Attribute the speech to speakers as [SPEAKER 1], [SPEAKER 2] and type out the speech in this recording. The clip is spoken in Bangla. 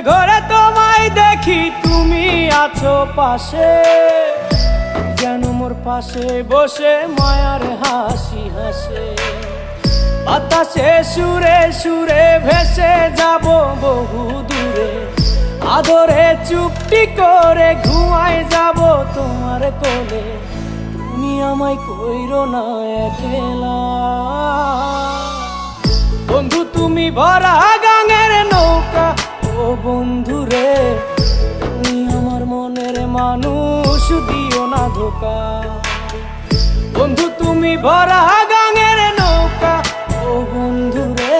[SPEAKER 1] ঘরে তোমায় দেখি তুমি আছো পাশে, যেন মোর পাশে বসে মায়ার হাসি হাসে। বাতাসে সুরে সুরে ভেসে যাব বহু দূরে, আদরে চুপটি করে ঘুমায় যাব তোমার কোলে। তুমি আমায় কইরো না একলা বন্ধু, তুমি ভরা গাঙের নৌকা। ও বন্ধু রে, তুমি আমার মনের মানুষ, দিও না ধোকা। বন্ধু তুমি ভরা গাঙের নৌকা, ও বন্ধু রে।